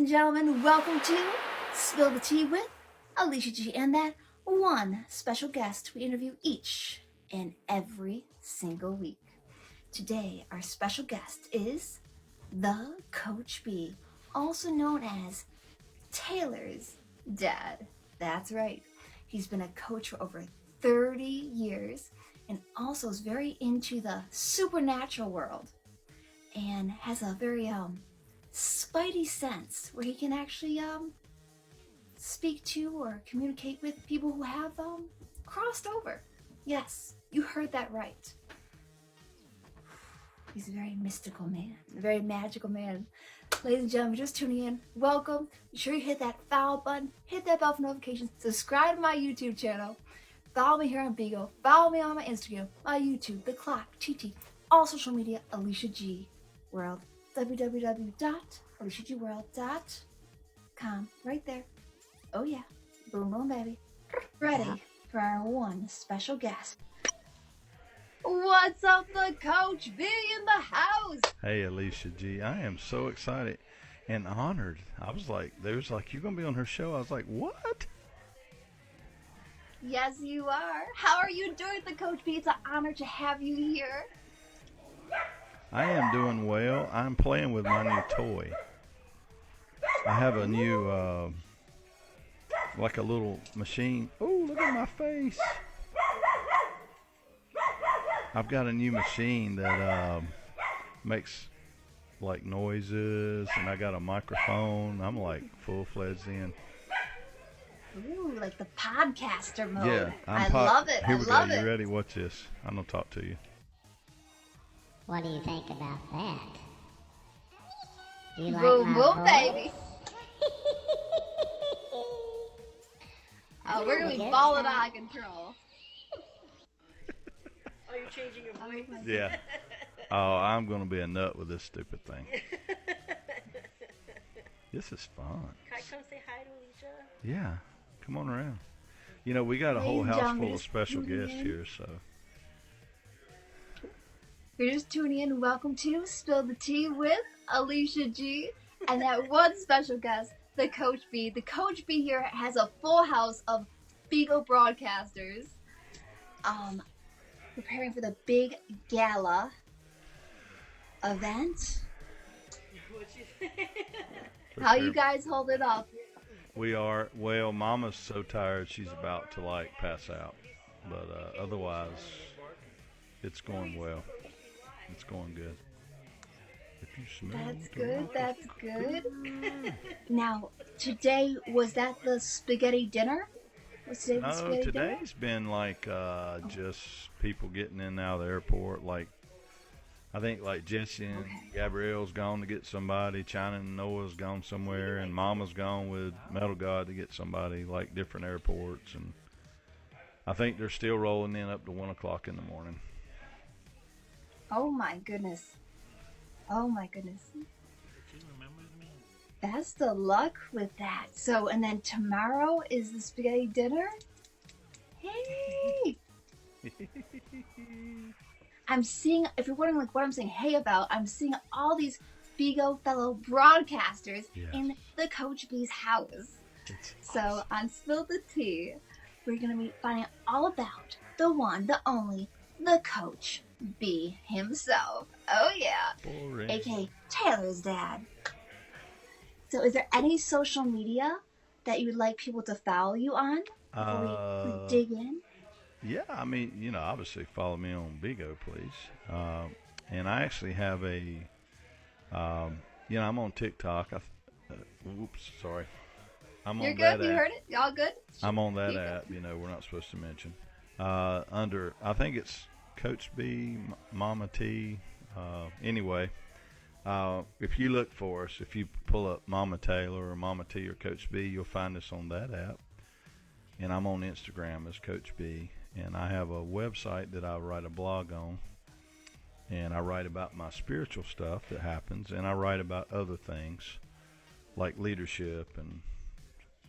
gentlemen, welcome to Spill the Tea with Alicia G and that one special guest we interview each and every single week. Today, our special guest is the Coach B, also known as Taylor's dad. That's right. He's been a coach for over 30 years and also is very into the supernatural world and has a very Spidey sense where he can actually speak to or communicate with people who have crossed over. Yes, you heard that right. He's a very mystical man, a very magical man. Ladies and gentlemen, just tuning in, welcome. Be sure you hit that follow button, hit that bell for notifications, subscribe to my YouTube channel, follow me here on BIGO, follow me on my Instagram, my YouTube, The Clock, TT, all social media, AliciaGWorld, www.AliciaGWorld.com, right there. Oh yeah, boom boom baby. Ready for our one special guest. What's up, the Coach B in the house? Hey, Alicia G. I am so excited and honored. They was like, you're going to be on her show. I was like, what? Yes, you are. How are you doing, the Coach B? It's an honor to have you here. I am doing well. I'm playing with my new toy. I have a new, like a little machine. Oh, look at my face. I've got a new machine that makes like noises, and I got a microphone. I'm like full-fledged in. Ooh, like the podcaster mode. Yeah, I love it. Here I we love go. it. You ready? Watch this. I'm gonna talk to you. What do you think about that? Do you like Boom, my boom, voice? baby. Oh, we're gonna be balling out of control. Oh, you're changing your voice? Yeah. Oh, I'm gonna be a nut with this stupid thing. This is fun. Can I come say hi to Alicia? Yeah, come on around. You know, we got a whole Ladies and house gentlemen, full of just special tuning guests in. here, so. You're just tuning in. Welcome to Spill the Tea with Alicia G and that one special guest, the Coach B. The Coach B here has a full house of BIGO broadcasters, preparing for the big gala event. What'd you say? How you guys hold it up? We are, well, Mama's so tired she's about to like pass out. But otherwise, it's going well. It's going good. If you smell That's the good. rock That's is good. Now, today, was that the spaghetti dinner? Was today the No, spaghetti dinner? today's been like just people getting in and out of the airport. Like, I think like Jesse and Gabrielle's gone to get somebody, China and Noah's gone somewhere, and Mama's gone with Metal God to get somebody, like different airports. And I think they're still rolling in up to 1 o'clock in the morning. Oh my goodness. Oh my goodness. That's the luck with that. So, and then tomorrow is the spaghetti dinner? Hey! I'm seeing, if you're wondering like what I'm saying hey about, I'm seeing all these BIGO fellow broadcasters in the Coach B's house. So on Spill the Tea, we're going to be finding out all about the one, the only, the Coach B himself. Oh yeah. Boring. AKA Taylor's dad. So is there any social media that you would like people to follow you on before we dig in? Yeah, I mean, you know, obviously follow me on BIGO, please. And I actually have a, you know, I'm on TikTok. Oops, sorry. You're good? You heard it? Y'all good? I'm on that app, you know, we're not supposed to mention. Under, I think it's Coach B, Mama T. Anyway, if you look for us, if you pull up Mama Taylor or Mama T or Coach B, you'll find us on that app. And I'm on Instagram as Coach B. And I have a website that I write a blog on. And I write about my spiritual stuff that happens. And I write about other things like leadership and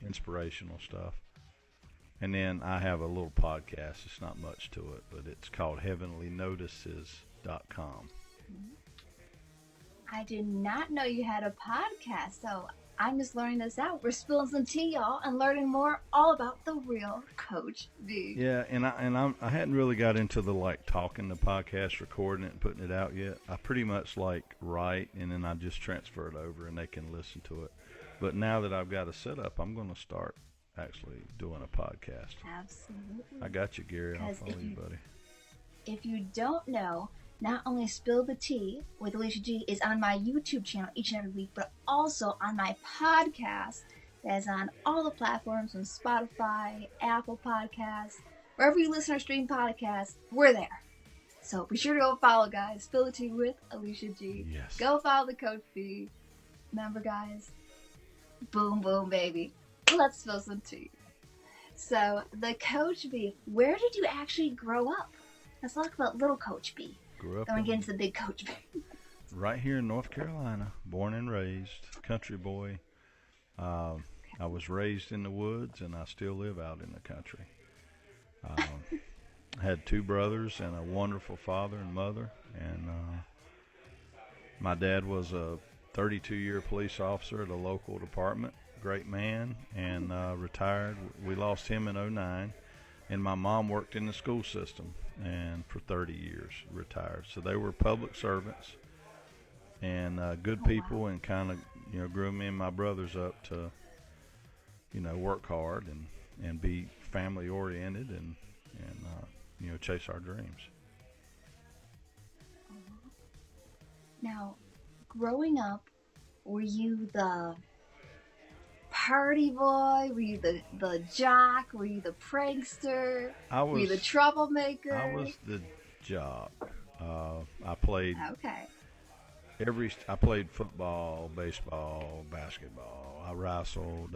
inspirational stuff. And then I have a little podcast. It's not much to it, but it's called heavenlynotices.com. I did not know you had a podcast, so I'm just learning this out. We're spilling some tea, y'all, and learning more all about the real Coach B. Yeah, and I hadn't really got into the like talking the podcast, recording it, and putting it out yet. I pretty much like write, and then I just transfer it over, and they can listen to it. But now that I've got a setup, I'm going to start actually doing a podcast. Absolutely. I got you, Gary. I'll Because follow you, buddy. If you don't know, not only Spill the Tea with Alicia G is on my YouTube channel each and every week, but also on my podcast that is on all the platforms on Spotify, Apple Podcasts, wherever you listen or stream podcasts, we're there. So be sure to go follow, guys. Spill the Tea with Alicia G. Yes. Go follow the Coach B. Remember, guys? Boom, boom, baby. Let's spill some tea. So, the Coach B, where did you actually grow up? Let's talk about little Coach B. Grew up Then we get into the big Coach B. right here in North Carolina, born and raised, country boy. I was raised in the woods, and I still live out in the country. I had two brothers and a wonderful father and mother, and my dad was a 32-year police officer at a local department, great man, and retired. We lost him in '09, and my mom worked in the school system and for 30 years, retired. So they were public servants and good people, and kind of, grew me and my brothers up to, work hard and be family oriented and chase our dreams. Now, growing up, were you the party boy? Were you the jock? Were you the prankster? Were you the troublemaker? I was the jock. I played Okay. I played football, baseball, basketball. I wrestled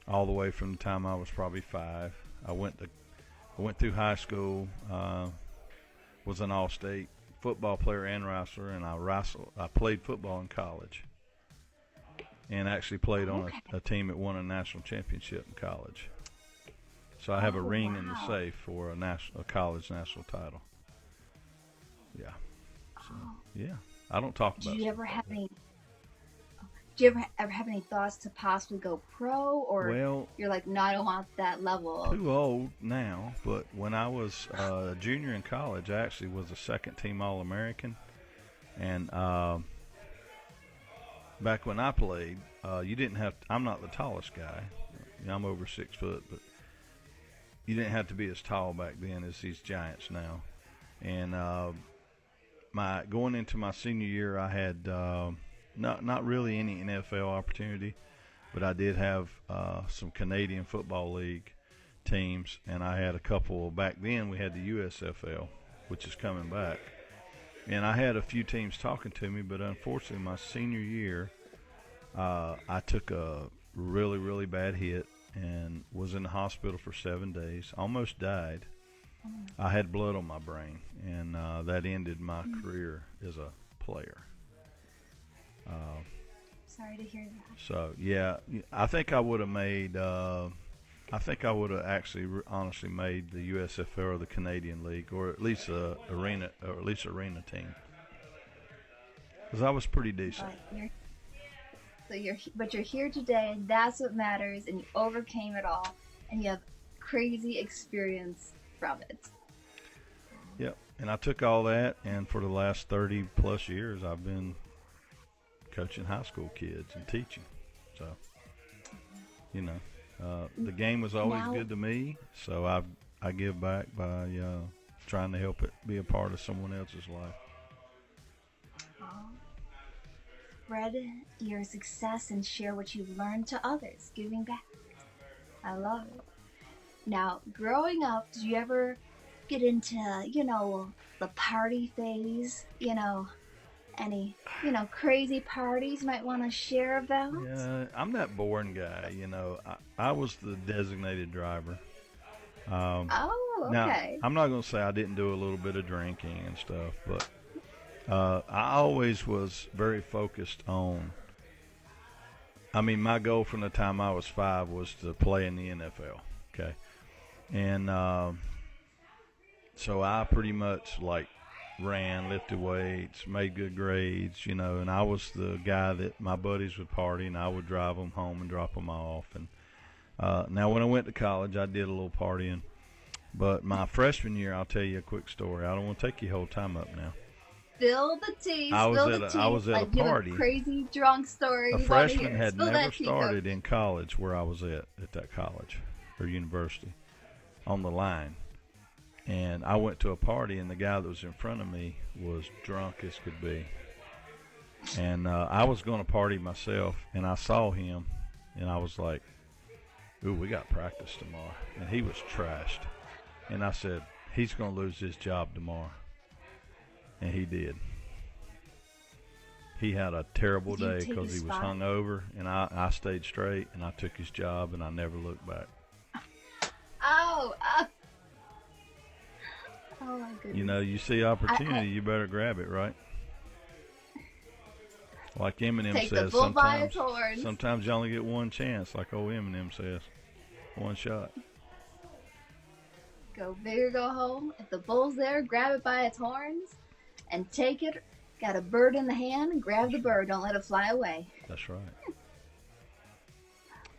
all the way from the time I was probably 5. I went through high school. Was an all-state football player and wrestler, and I played football in college, and actually played on a team that won a national championship in college. So I have a ring in the safe for a college national title. Yeah. So, yeah. I don't talk about. Do you ever have any thoughts to possibly go pro, or you're like, no, I don't want that level? Too old now, but when I was a junior in college, I actually was a second-team All-American, and back when I played, you didn't have. I'm not the tallest guy. I'm over 6 foot, but you didn't have to be as tall back then as these giants now. And going into my senior year, I had not really any NFL opportunity, but I did have some Canadian Football League teams, and I had a couple. Back then we had the USFL, which is coming back, and I had a few teams talking to me, but unfortunately my senior year I took a really, really bad hit and was in the hospital for 7 days, almost died. I had blood on my brain, and that ended my career as a player. Sorry to hear that. So yeah, I think I would have made. I think I would have actually, honestly, made the USFL or the Canadian League, or at least arena team, because I was pretty decent. But you're here today, and that's what matters. And you overcame it all, and you have crazy experience from it. Yep, and I took all that, and for the last 30 plus years, I've been coaching high school kids and teaching. So, the game was always good to me, so I give back by trying to help it be a part of someone else's life. Spread your success and share what you've learned to others, giving back. I love it. Now, growing up, did you ever get into, the party phase? Any, crazy parties you might want to share about? Yeah, I'm that boring guy, I was the designated driver. Okay. Now, I'm not going to say I didn't do a little bit of drinking and stuff, but I always was very focused on, my goal from the time I was 5 was to play in the NFL, okay? And so I pretty much, ran, lifted weights, made good grades, and I was the guy that my buddies would party, and I would drive them home and drop them off. And now when I went to college, I did a little partying. But my freshman year, I'll tell you a quick story. I don't want to take your whole time up now. Spill the tea. I was Spill at the a- tea. I was at a Like, you have party. crazy drunk story. A We wanna freshman hear. had Spill never that tea, Coach. started in college where I was at that college or university on the line. And I went to a party, and the guy that was in front of me was drunk as could be. And I was going to party myself, and I saw him, and I was like, ooh, we got practice tomorrow. And he was trashed. And I said, he's going to lose his job tomorrow. And he did. He had a terrible Did you day take because his he was spot? hungover, and I stayed straight, and I took his job, and I never looked back. Oh, oh my goodness. You see opportunity, you better grab it, right? Like Eminem Take the says, bull by its horns. sometimes you only get one chance, like old Eminem says. One shot. Go big or go home. If the bull's there, grab it by its horns and take it. Got a bird in the hand, grab the bird. Don't let it fly away. That's right.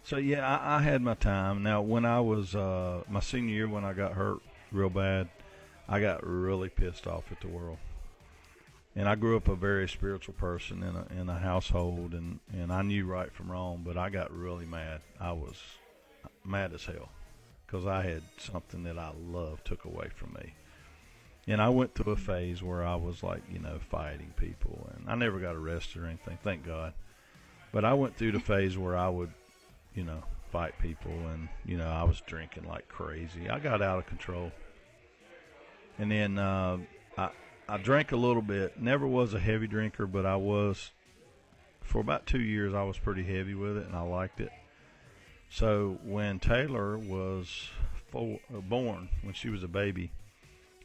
So, yeah, I had my time. Now, when I was my senior year, when I got hurt real bad, I got really pissed off at the world. And I grew up a very spiritual person in a household, and I knew right from wrong, but I got really mad. I was mad as hell because I had something that I loved took away from me. And I went through a phase where I was like, fighting people, and I never got arrested or anything, thank God. But I went through the phase where I would, fight people, and, I was drinking like crazy. I got out of control. And then I drank a little bit. Never was a heavy drinker, but I was, for about 2 years, I was pretty heavy with it, and I liked it. So when Taylor was born, when she was a baby,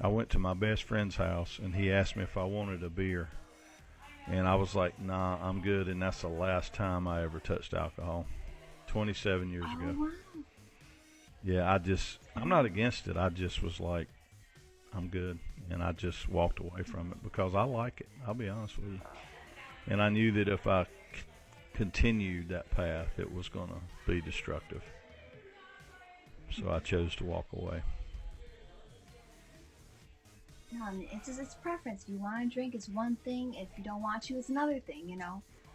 I went to my best friend's house, and he asked me if I wanted a beer. And I was like, nah, I'm good, and that's the last time I ever touched alcohol, 27 years ago. Wow. Yeah, I'm not against it. I just was like, I'm good. And I just walked away from it because I like it. I'll be honest with you. And I knew that if I continued that path, it was going to be destructive. So I chose to walk away. No, I mean, it's preference. If you want to drink, it's one thing. If you don't want to, it's another thing,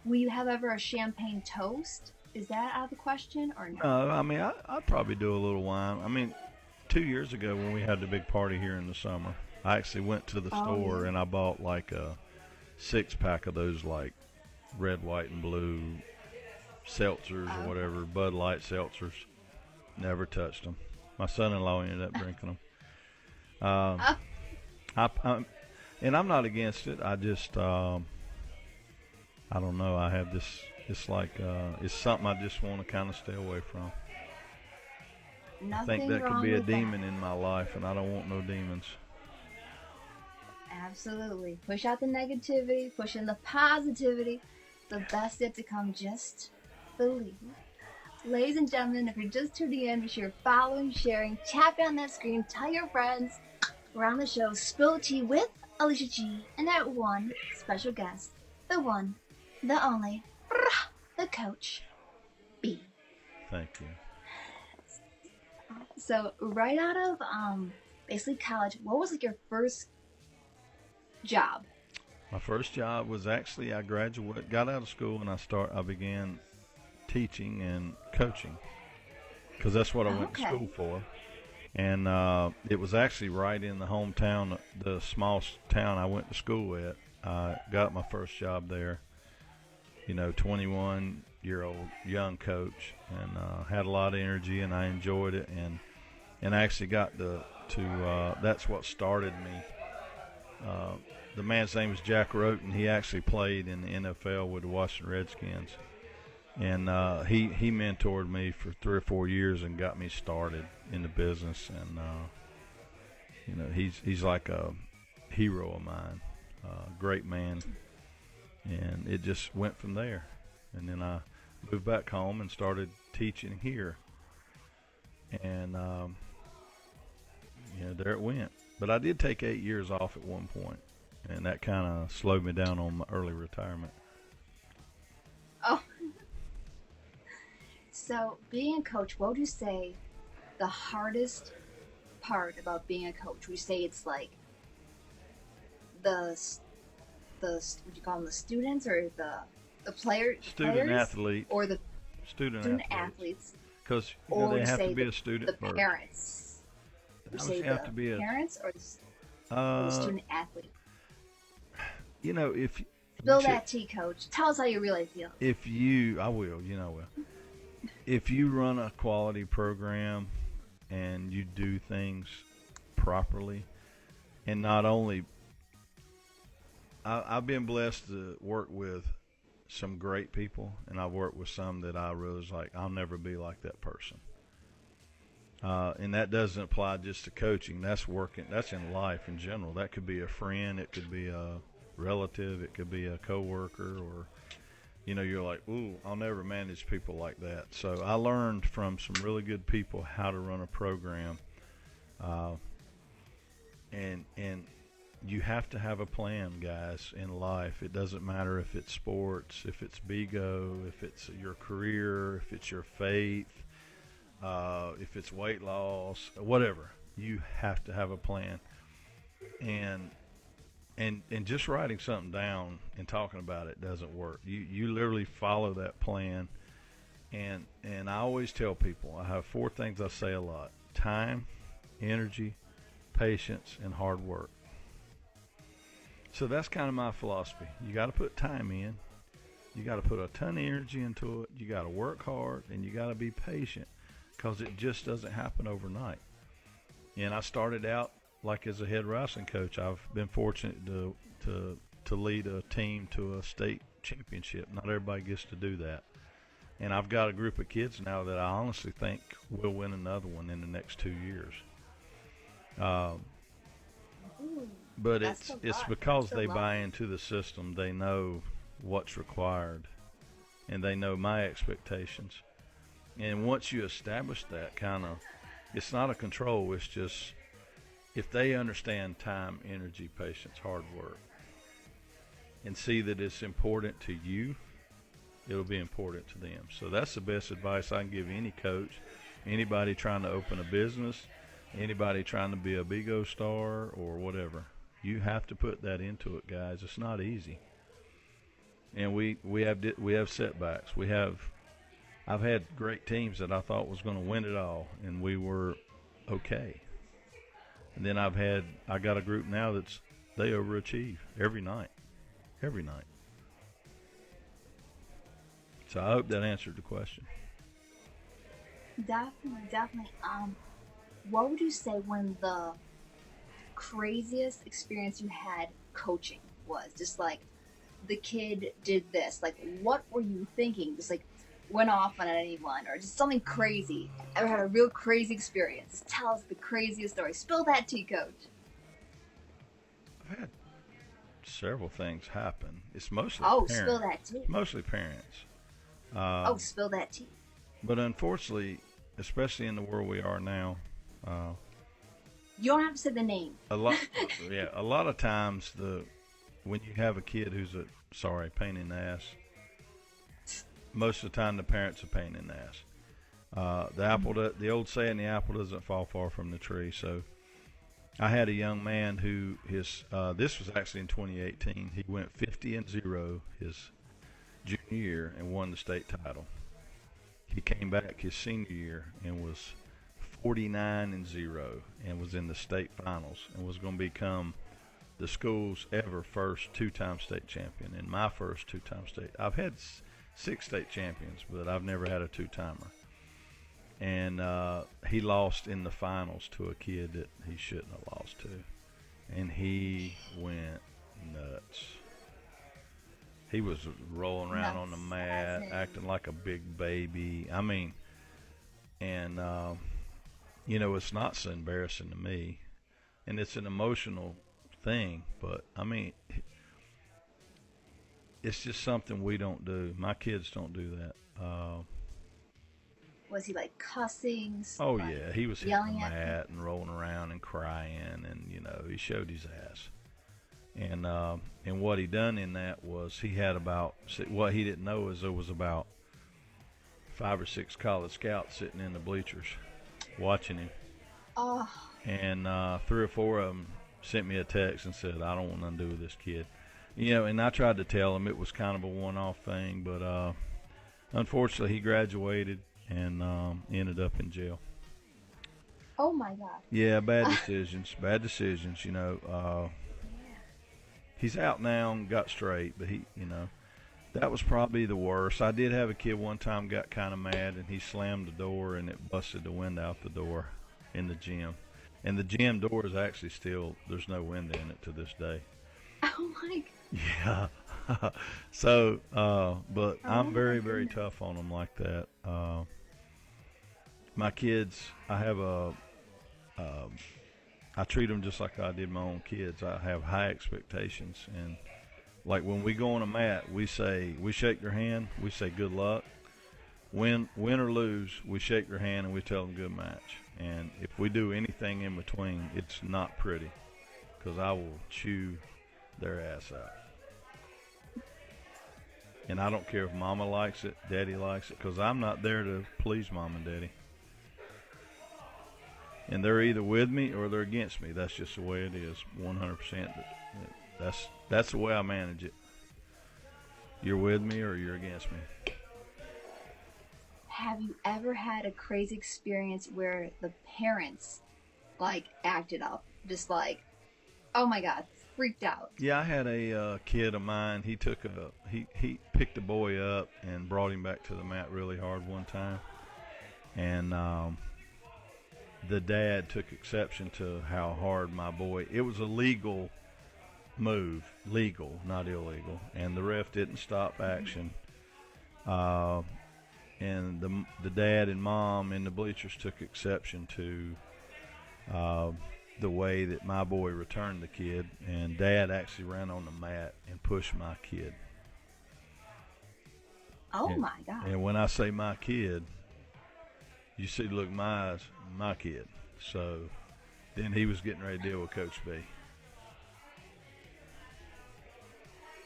Will you have ever a champagne toast? Is that out of the question or no? No, I mean, I'd probably do a little wine. I mean, 2 years ago when we had the big party here in the summer, I actually went to the store and I bought like a 6-pack of those like red, white, and blue seltzers or whatever, Bud Light seltzers. Never touched them. My son-in-law ended up drinking them. And I'm not against it. I just, I don't know. I have this. It's like it's something I just want to kind of stay away from. I think that could be a demon in my life, and I don't want no demons. Absolutely. Push out the negativity, push in the positivity. The best yet to come, just believe. Ladies and gentlemen, if you're just tuning in, be sure to follow and sharing, tap on that screen, tell your friends. We're on the show Spill the Tea with Alicia G and that one special guest, the one, the only, the Coach B. Thank you. So right out of basically college, what was like your first job? My first job was actually I got out of school, and I began teaching and coaching because that's what I went to school for. And it was actually right in the hometown, the small town I went to school at. I got my first job there. 21-year-old young coach, and had a lot of energy, and I enjoyed it, and I actually got to that's what started me. The man's name was Jack Roten. He actually played in the NFL with the Washington Redskins, and he mentored me for 3 or 4 years and got me started in the business. And he's like a hero of mine, great man. And it just went from there. And then I moved back home and started teaching here. And, there it went. But I did take 8 years off at one point. and that kind of slowed me down on my early retirement. Oh. So, being a coach, what would you say the hardest part about being a coach? Would you say it's like the what do you call them, the students or the players, Student-athlete. or the Student athletes, Because or they would you have to say be a student the first. parents? Would you say have the to be a parents or the student athlete? If Spill that tea, coach. Tell us how you really feel. I will. If you run a quality program and you do things properly, and not only, I've been blessed to work with some great people, and I've worked with some that I really was like, I'll never be like that person. And that doesn't apply just to coaching. That's in life in general. That could be a friend, it could be a relative, it could be a coworker, or you're like, ooh, I'll never manage people like that. So I learned from some really good people how to run a program, and you have to have a plan, guys, in life. It doesn't matter if it's sports, if it's BIGO, if it's your career, if it's your faith, if it's weight loss, whatever. You have to have a plan. And just writing something down and talking about it doesn't work. You literally follow that plan. And I always tell people, I have 4 things I say a lot: time, energy, patience, and hard work. So that's kind of my philosophy. You got to put time in. You got to put a ton of energy into it. You got to work hard, and you got to be patient, because it just doesn't happen overnight. And I started out like as a head wrestling coach. I've been fortunate to lead a team to a state championship. Not everybody gets to do that. And I've got a group of kids now that I honestly think will win another one in the next 2 years. But it's because they buy into the system. They know what's required, and they know my expectations. And once you establish that it's not a control. It's just, if they understand time, energy, patience, hard work, and see that it's important to you, it'll be important to them. So that's the best advice I can give any coach, anybody trying to open a business, anybody trying to be a BIGO star or whatever. You have to put that into it, guys. It's not easy. And we have setbacks. I've had great teams that I thought was going to win it all, and we were okay. And then I got a group now they overachieve every night. So I hope that answered the question. Definitely. What would you say when the craziest experience you had coaching was? Just like, the kid did this. Like, what were you thinking? Just like went off on anyone, or just something crazy. Ever had a real crazy experience? Just tell us the craziest story. Spill that tea, coach. I've had several things happen. It's mostly parents. Spill that tea. Mostly parents. Spill that tea. But unfortunately, especially in the world we are now, you don't have to say the name. a lot of times when you have a kid who's a pain in the ass, most of the time the parent's a pain in the ass. The old saying, the apple doesn't fall far from the tree. So I had a young man who this was actually in 2018. He went 50-0 his junior year and won the state title. He came back his senior year and was 49-0 and was in the state finals and was going to become the school's ever first 2-time state champion and my first 2-time state. I've had 6 state champions, but I've never had a 2-timer. And he lost in the finals to a kid that he shouldn't have lost to, and he went nuts. He was rolling around on the mat, acting like a big baby. I mean, and it's not so embarrassing to me, and it's an emotional thing, but I mean, it's just something we don't do. My kids don't do that. Was he like cussing? Oh yeah, he was hitting yelling the at mat and rolling around and crying, and he showed his ass. And what he done in that was he had about, what he didn't know is there was about 5 or 6 college scouts sitting in the bleachers watching him. Oh. And 3 or 4 of them sent me a text and said, I don't want nothing to do with this kid. You know, and I tried to tell him it was kind of a one-off thing, but unfortunately he graduated and ended up in jail. Oh my God. Yeah, bad decisions, you know. He's out now and got straight, but he, you know, that was probably the worst. I did have a kid one time got kind of mad, and he slammed the door, and it busted the wind out the door in the gym. And the gym door is actually still, there's no wind in it to this day. Oh my God. Yeah. So, but I'm very, very tough on them like that. My kids, I treat them just like I did my own kids. I have high expectations, and like when we go on a mat, we shake their hand, we say good luck. Win or lose, we shake their hand and we tell them good match. And if we do anything in between, it's not pretty, because I will chew their ass out. And I don't care if mama likes it, daddy likes it, because I'm not there to please mom and daddy. And they're either with me or they're against me. That's just the way it is, 100%. That's the way I manage it. You're with me or you're against me. Have you ever had a crazy experience where the parents, like, acted up? Just like, oh my God, freaked out. Yeah, I had a kid of mine. He picked a boy up and brought him back to the mat really hard one time. And the dad took exception to how hard my boy. It was a legal move, legal, not illegal, and the ref didn't stop action. And the dad and mom in the bleachers took exception to the way that my boy returned the kid, and dad actually ran on the mat and pushed my kid. Oh my God. And when I say my kid, you see, look, my kid. So then he was getting ready to deal with Coach B.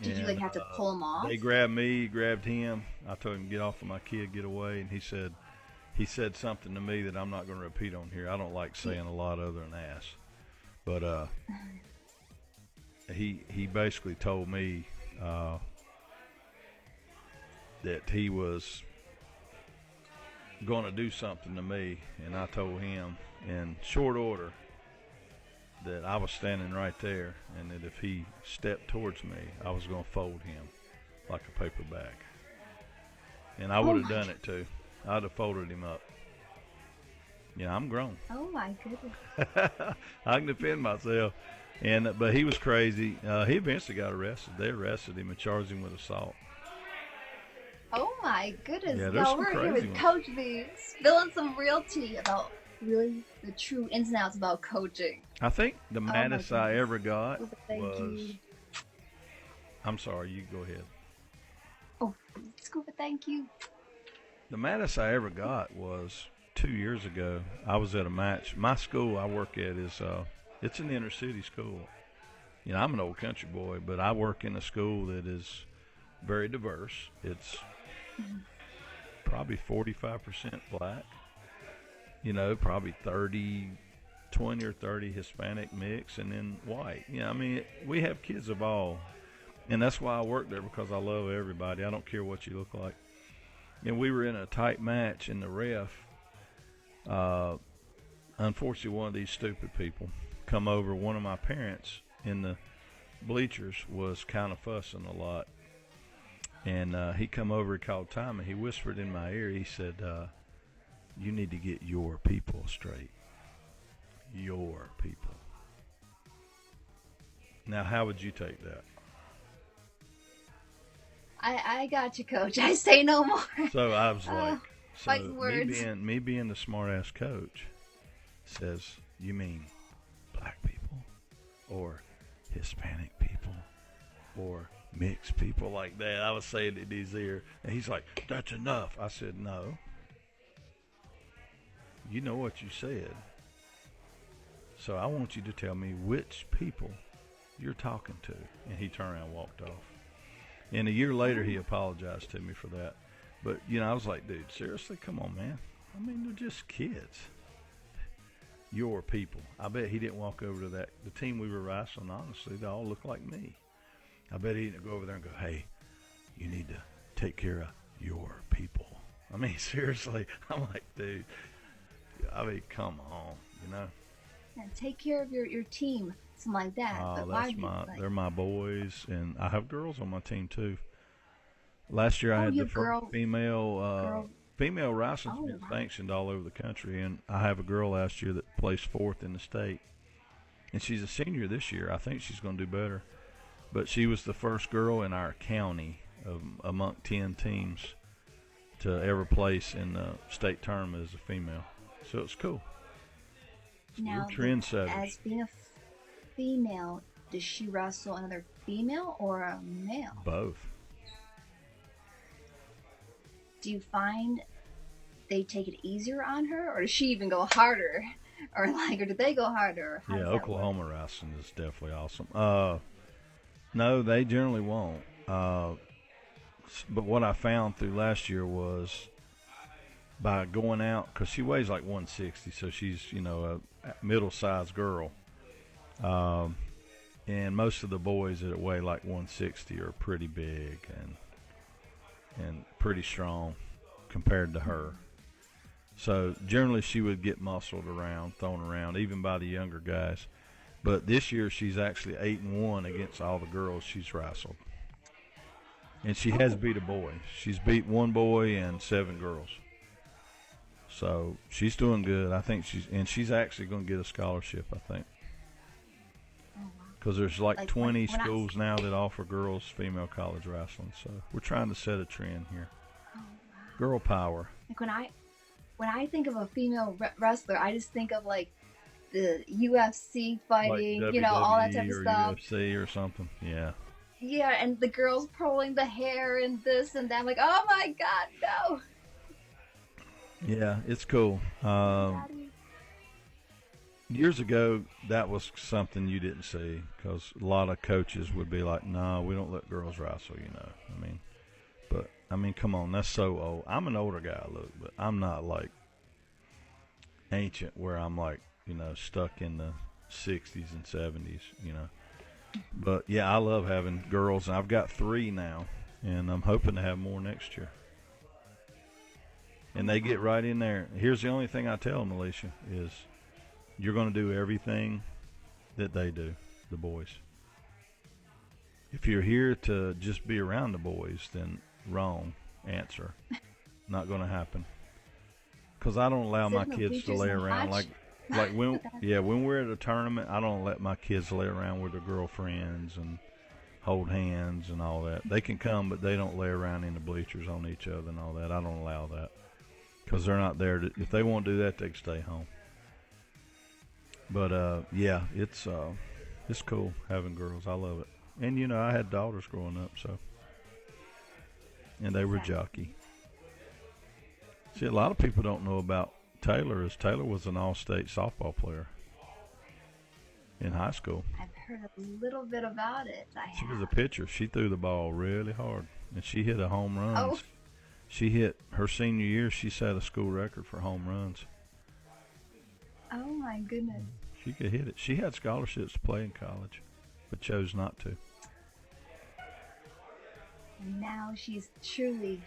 Did you like have to pull him off? They grabbed me, grabbed him. I told him, get off of my kid, get away. And he said something to me that I'm not going to repeat on here. I don't like saying a lot other than ass. But he basically told me that he was going to do something to me, and I told him in short order that I was standing right there, and that if he stepped towards me, I was going to fold him like a paper bag. And I would have done it too. I'd have folded him up. Yeah, I'm grown. Oh my goodness. I can defend myself. But he was crazy. He eventually got arrested. They arrested him and charged him with assault. Oh my goodness. Yeah, there's Y'all, some we're here crazy with ones. Coach B, spilling some real tea about really the true ins and outs about coaching. I think the maddest I ever got Thank was. you. I'm sorry, you go ahead. Oh, Scuba, thank you. The maddest I ever got was 2 years ago. I was at a match. My school I work at is it's an inner city school. You know, I'm an old country boy, but I work in a school that is very diverse. It's probably 45% black. You know, probably 20 or 30 Hispanic mix, and then white. You know, I mean, we have kids of all, and that's why I work there, because I love everybody. I don't care what you look like. And we were in a tight match, and the ref, unfortunately, one of these stupid people come over. One of my parents in the bleachers was kind of fussing a lot, and he come over, he called time, and he whispered in my ear. He said, you need to get your people straight. Your people. Now, how would you take that? I got you, Coach. I say no more. So I was like, fighting words. me being the smart-ass coach says, you mean black people or Hispanic people or mixed people, like that? I was saying it in his ear, and he's like, that's enough. I said, no. You know what you said. So I want you to tell me which people you're talking to? And he turned around and walked off. And a year later, he apologized to me for that. But, I was like, dude, seriously? Come on, man. I mean, they're just kids. Your people. I bet he didn't walk over to the team we were wrestling, honestly. They all look like me. I bet he didn't go over there and go, hey, you need to take care of your people. I mean, seriously. I'm like, dude, come on, And take care of your team, something like that. Oh, But they're my boys, and I have girls on my team too. Last year I had the first female wrestling's been sanctioned all over the country, and I have a girl last year that placed 4th in the state, and she's a senior this year. I think she's going to do better, but she was the first girl in our county among 10 teams to ever place in the state tournament as a female. So it's cool. Now, we're trendsetters. As being a female, does she wrestle another female or a male? Both. Do you find they take it easier on her, or does she even go harder, or do they go harder? Yeah, Oklahoma wrestling is definitely awesome. No, they generally won't. But what I found through last year was by going out, because she weighs like 160, so she's a middle-sized girl. And most of the boys that weigh like 160 are pretty big and pretty strong compared to her. So generally she would get muscled around, thrown around, even by the younger guys. But this year she's actually 8-1 against all the girls she's wrestled. And she has beat a boy. She's beat 1 boy and 7 girls. So she's doing good. I think she's actually going to get a scholarship, I think. Because there's like 20 schools now that offer girls female college wrestling. So we're trying to set a trend here. Oh, wow. Girl power. Like when I think of a female wrestler, I just think of like the UFC fighting, like all that type of stuff. UFC or something. Yeah. Yeah, and the girls pulling the hair and this and that. I'm like, oh my God, no. Yeah, it's cool. Years ago, that was something you didn't see because a lot of coaches would be like, no, we don't let girls wrestle, But, come on, that's so old. I'm an older guy, look, but I'm not like ancient where I'm like, stuck in the 60s and 70s, But, yeah, I love having girls, and I've got 3 now, and I'm hoping to have more next year. And they get right in there. Here's the only thing I tell them, Alicia, is you're going to do everything that they do, the boys. If you're here to just be around the boys, then wrong answer. Not going to happen. Because I don't allow my kids to lay around like when we're at a tournament, I don't let my kids lay around with their girlfriends and hold hands and all that. They can come, but they don't lay around in the bleachers on each other and all that. I don't allow that because they're not there. If they want to do that, they can stay home. But yeah, it's cool having girls. I love it. And I had daughters growing up, and they were jockey. See, a lot of people don't know about Taylor. Taylor was an all-state softball player in high school. I've heard a little bit about it. She was a pitcher. She threw the ball really hard, and she hit a home run. Oh. She hit her senior year. She set a school record for home runs. Oh my goodness. She could hit it. She had scholarships to play in college, but chose not to. And now she's truly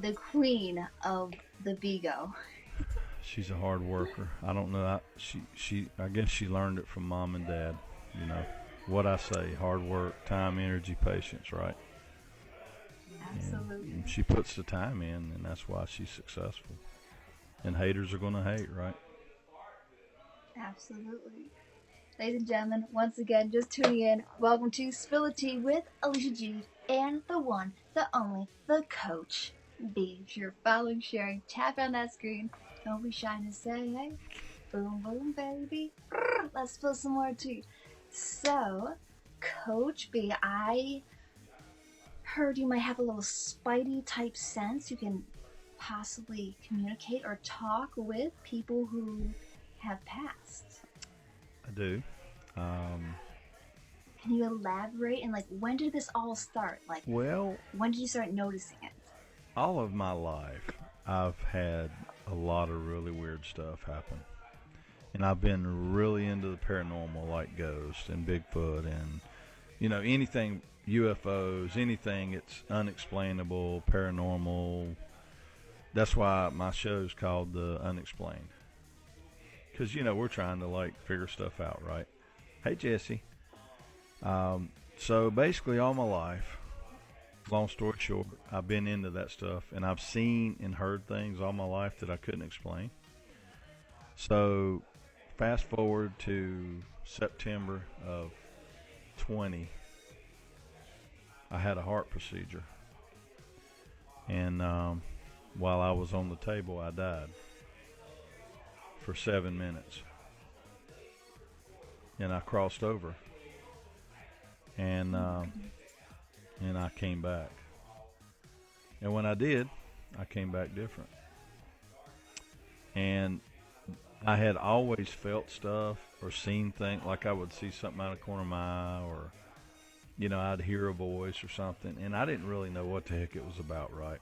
the queen of the BIGO. She's a hard worker. I don't know. I guess she learned it from mom and dad. What I say: hard work, time, energy, patience. Right. Absolutely. And she puts the time in, and that's why she's successful. And haters are going to hate, right? Absolutely. Ladies and gentlemen, once again, just tuning in, welcome to Spill the Tea with Alicia G and the one, the only, the Coach B. If you're following, sharing, tap on that screen. Don't be shy to say, hey, boom, boom, baby. Let's spill some more tea. So, Coach B, I heard you might have a little Spidey type sense. You can possibly communicate or talk with people who have passed. I do. Can you elaborate? And like, when did this all start? Like, Well, when did you start noticing it? all of my life, I've had a lot of really weird stuff happen. And I've been really into the paranormal, like ghosts and Bigfoot and, anything UFOs, anything it's unexplainable, paranormal. That's why my show's called The Unexplained. Because, we're trying to, like, figure stuff out, right? Hey, Jesse. So basically all my life, long story short, I've been into that stuff, and I've seen and heard things all my life that I couldn't explain. So fast forward to September of 20, I had a heart procedure. And while I was on the table, I died for 7 minutes. And I crossed over. And I came back. And when I did, I came back different. And I had always felt stuff or seen things, like I would see something out of the corner of my eye, or, I'd hear a voice or something, and I didn't really know what the heck it was about, right?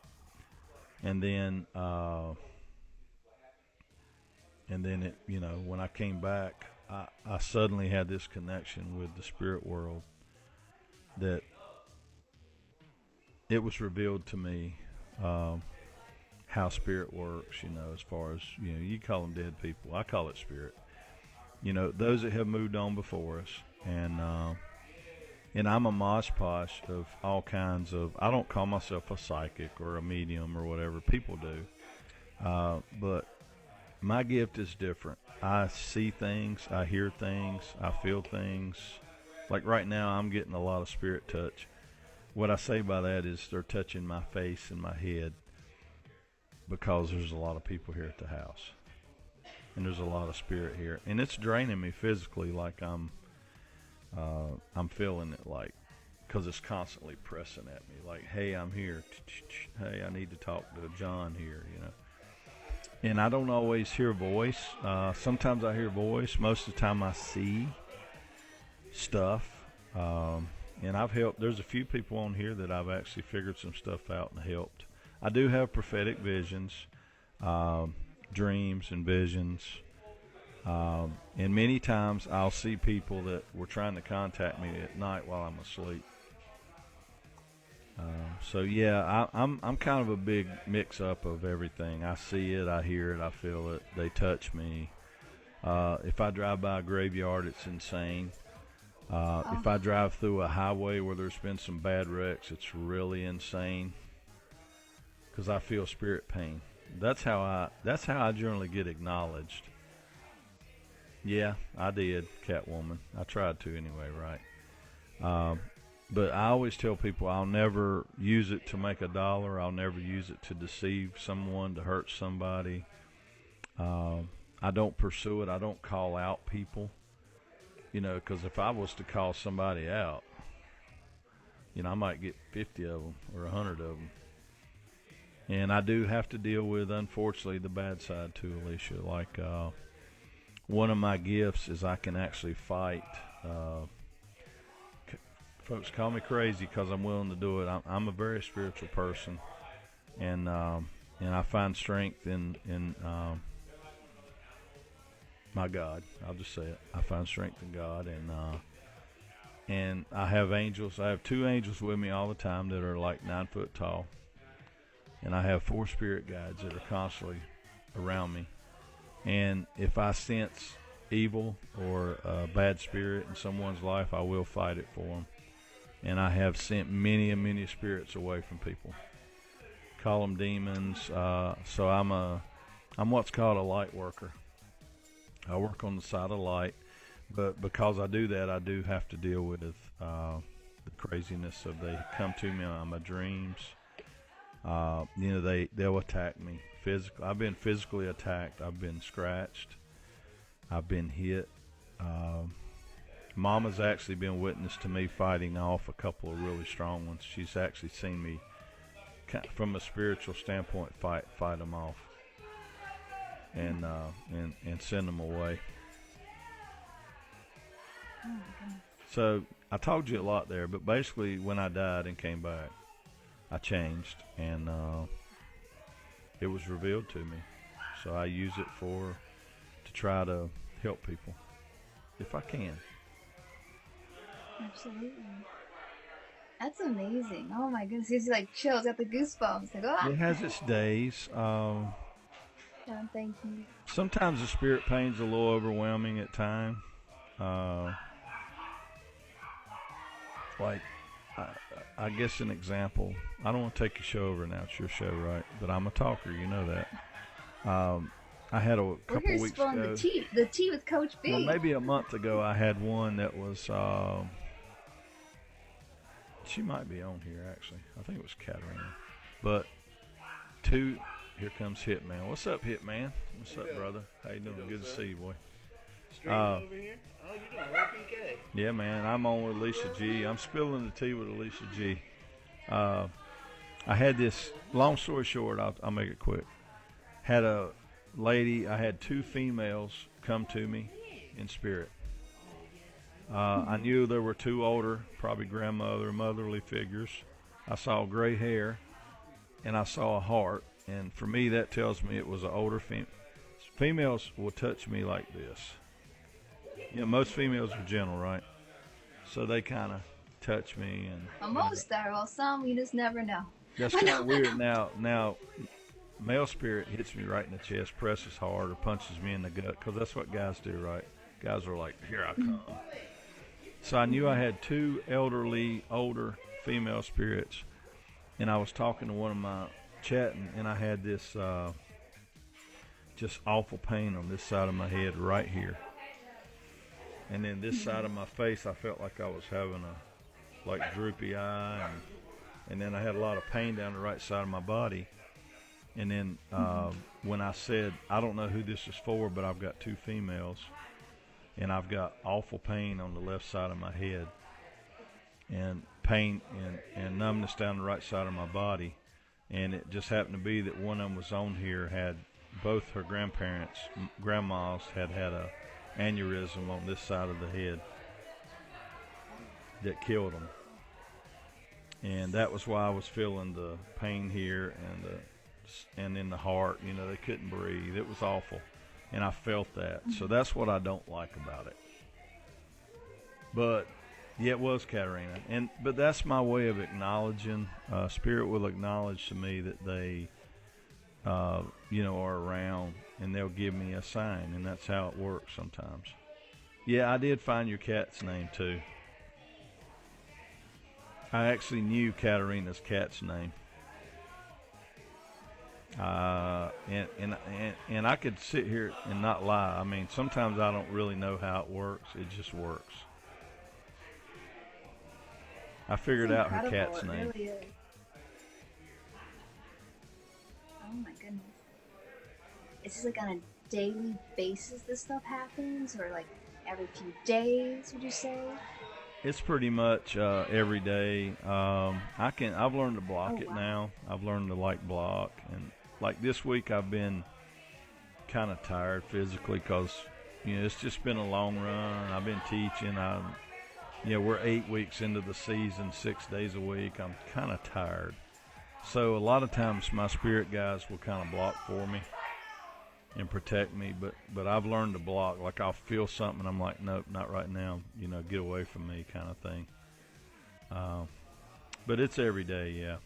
And then it, when I came back, I suddenly had this connection with the spirit world that it was revealed to me how spirit works, as far as, you call them dead people. I call it spirit. Those that have moved on before us. And I'm a mosh posh of all kinds of, I don't call myself a psychic or a medium or whatever. People do. But my gift is different. I see things, I hear things, I feel things. Like right now, I'm getting a lot of spirit touch. What I say by that is they're touching my face and my head, because there's a lot of people here at the house, and there's a lot of spirit here, and it's draining me physically. Like I'm feeling it, like, because it's constantly pressing at me. Like, hey, I'm here. Hey, I need to talk to John here. And I don't always hear voice. Sometimes I hear voice. Most of the time I see stuff. And I've helped. There's a few people on here that I've actually figured some stuff out and helped. I do have prophetic visions, dreams and visions. And many times I'll see people that were trying to contact me at night while I'm asleep. So yeah, I'm kind of a big mix up of everything. I see it, I hear it, I feel it. They touch me. If I drive by a graveyard, it's insane. If I drive through a highway where there's been some bad wrecks, it's really insane, because I feel spirit pain. That's how I generally get acknowledged. Yeah, I did, Catwoman. I tried to anyway, right? But I always tell people I'll never use it to make a dollar. I'll never use it to deceive someone, to hurt somebody. I don't pursue it. I don't call out people. Because if I was to call somebody out, I might get 50 of them or 100 of them. And I do have to deal with, unfortunately, the bad side too, Alicia. Like, one of my gifts is I can actually fight. Folks call me crazy because I'm willing to do it. I'm a very spiritual person, and I find strength in my God. I'll just say it. I find strength in God, and I have angels. I have 2 angels with me all the time that are like 9 foot tall, and I have 4 spirit guides that are constantly around me. And if I sense evil or a bad spirit in someone's life, I will fight it for them. And I have sent many and many spirits away from people. Call them demons. So I'm what's called a light worker. I work on the side of light, but because I do that, I do have to deal with the craziness of they come to me in my dreams. They'll attack me physically. I've been physically attacked. I've been scratched. I've been hit. Mama's actually been witness to me fighting off a couple of really strong ones. She's actually seen me, from a spiritual standpoint, fight them off. And send them away. Oh my goodness. So I told you a lot there, but basically when I died and came back, I changed, and it was revealed to me. So I use it to try to help people if I can. Absolutely. That's amazing. Oh my goodness, gives you like chills, got the goosebumps. Like, ah. It has its days. John, thank you. Sometimes the spirit pain's a little overwhelming at times. Like, I guess an example. I don't want to take your show over now. It's your show, right? But I'm a talker. You know that. I had a couple We're here weeks spilling ago. the tea with Coach B. Well, maybe a month ago, I had one that was. She might be on here actually. I think it was Katarina. But two. Here comes Hitman. What's up, Hitman? What's up, brother? How you doing? Good to see you, boy. Straight over here? Oh, you doing RPK? Yeah, man. I'm on with Alicia G. I'm spilling the tea with Alicia G. I had this, long story short, I'll make it quick. Had a lady, I had two females come to me in spirit. I knew there were two older, probably grandmother, motherly figures. I saw gray hair, and I saw a heart. And for me, that tells me it was an older female. Females will touch me like this. You know, most females are gentle, right? So they kind of touch me. And Most are. Well, some you just never know. that's kind of weird. Now, male spirit hits me right in the chest, presses hard, or punches me in the gut, because that's what guys do, right? Guys are like, here I come. So I knew I had two elderly, older female spirits, and I was talking to one of my chatting, and I had this just awful pain on this side of my head right here, and then this side of my face I felt like I was having a like droopy eye, and then I had a lot of pain down the right side of my body. And then when I said, I don't know who this is for, but I've got two females, and I've got awful pain on the left side of my head, and pain and numbness down the right side of my body. And it just happened to be that one of them was on here, had both her grandmas had a aneurysm on this side of the head that killed them. And that was why I was feeling the pain here and in the heart. You know, they couldn't breathe. It was awful. And I felt that. So that's what I don't like about it. But yeah, it was Katarina, but that's my way of acknowledging. Spirit will acknowledge to me that they, are around, and they'll give me a sign, and that's how it works sometimes. Yeah, I did find your cat's name too. I actually knew Katarina's cat's name, and I could sit here and not lie. I mean, sometimes I don't really know how it works. It just works. I figured out her cat's name. Really is. Oh my goodness. It's just like on a daily basis this stuff happens, or like every few days, would you say? It's pretty much every day. I've learned to block it now. I've learned to block, and like this week I've been kind of tired physically because it's just been a long run. I've been teaching. We're 8 weeks into the season, 6 days a week. I'm kind of tired. So a lot of times my spirit guys will kind of block for me and protect me. But I've learned to block. Like I'll feel something and I'm like, nope, not right now. Get away from me kind of thing. But it's every day, yeah.